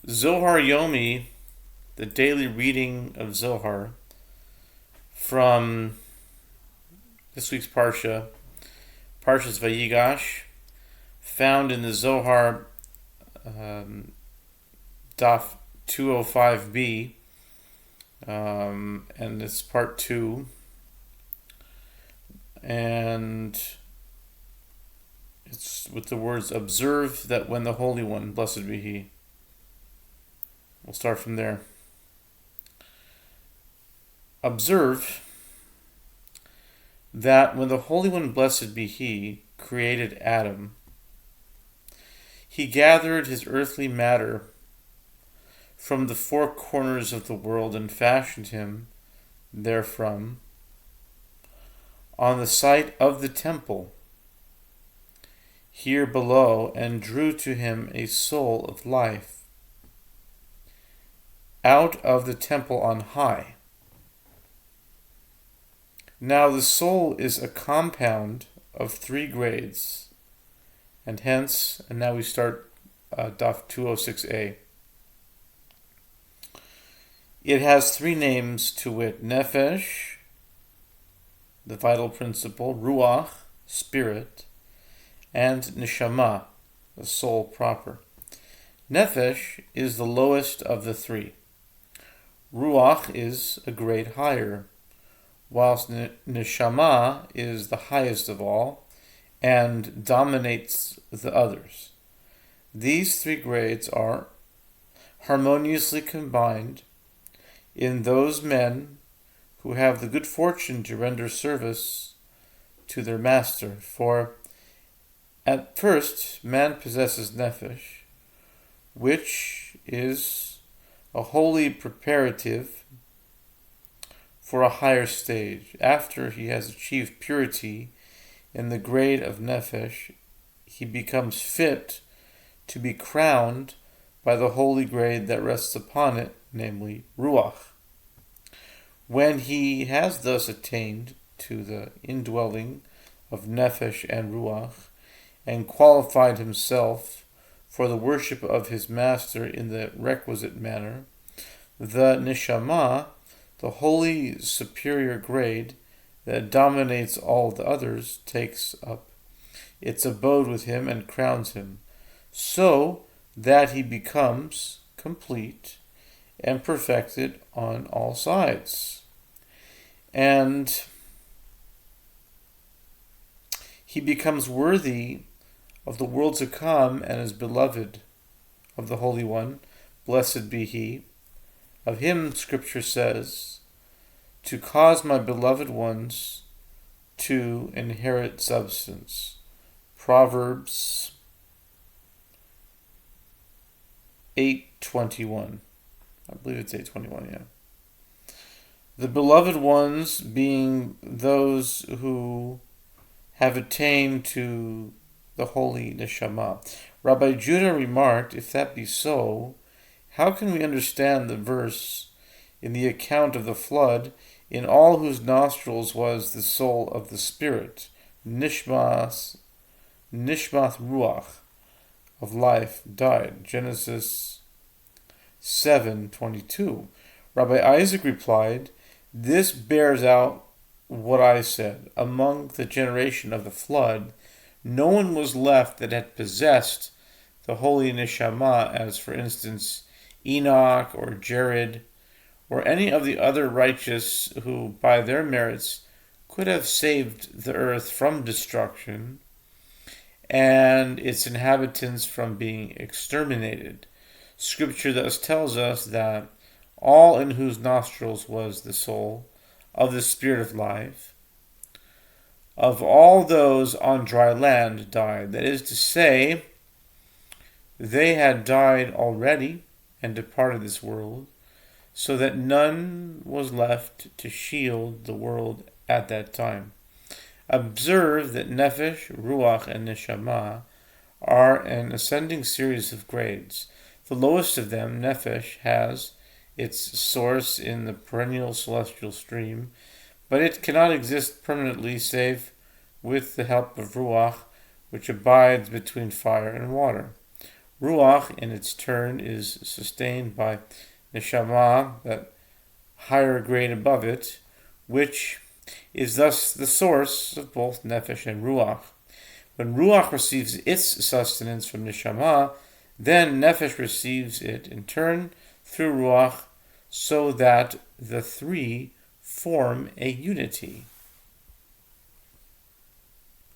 Zohar Yomi, the daily reading of Zohar from this week's Parshas Vayigash, found in the Zohar Daf 205b, and it's part 2, and it's with the words, "Observe that when the Holy One, blessed be He." We'll start from there. Observe that when the Holy One, blessed be He, created Adam, He gathered his earthly matter from the four corners of the world and fashioned him therefrom on the site of the temple here below, and drew to him a soul of life out of the temple on high. Now the soul is a compound of 3 grades, and now we start Daf 206a. It has 3 names, to wit, Nefesh, the vital principle, Ruach, spirit, and Neshama, the soul proper. Nefesh is the lowest of the 3. Ruach is a grade higher, whilst Neshama is the highest of all and dominates the others. These 3 grades are harmoniously combined in those men who have the good fortune to render service to their master. For at first man possesses Nefesh, which is a holy preparative for a higher stage. After he has achieved purity in the grade of Nefesh, he becomes fit to be crowned by the holy grade that rests upon it, namely Ruach. When he has thus attained to the indwelling of Nefesh and Ruach, and qualified himself for the worship of his master in the requisite manner, the Neshama, the holy superior grade that dominates all the others, takes up its abode with him and crowns him, so that he becomes complete and perfected on all sides. And he becomes worthy of the world to come and is beloved of the Holy One, blessed be He. Of him Scripture says, to cause my beloved ones to inherit substance. Proverbs 8:21. I believe it's 8:21, yeah. The beloved ones being those who have attained to the holy Neshama. Rabbi Judah remarked, if that be so, how can we understand the verse in the account of the flood, in all whose nostrils was the soul of the Spirit, Nishmath Ruach, of life, died? Genesis 7:22. Rabbi Isaac replied, this bears out what I said. Among the generation of the flood, no one was left that had possessed the holy Neshama, as for instance Enoch or Jared or any of the other righteous who by their merits could have saved the earth from destruction and its inhabitants from being exterminated. Scripture thus tells us that all in whose nostrils was the soul of the Spirit of life, of all those on dry land died. That is to say, they had died already and departed this world, so that none was left to shield the world at that time. Observe that Nefesh, Ruach, and Neshama are an ascending series of grades. The lowest of them, Nefesh, has its source in the perennial celestial stream, but it cannot exist permanently save with the help of Ruach, which abides between fire and water. Ruach, in its turn, is sustained by Neshama, that higher grade above it, which is thus the source of both Nefesh and Ruach. When Ruach receives its sustenance from Neshama, then Nefesh receives it in turn through Ruach, so that the three form a unity.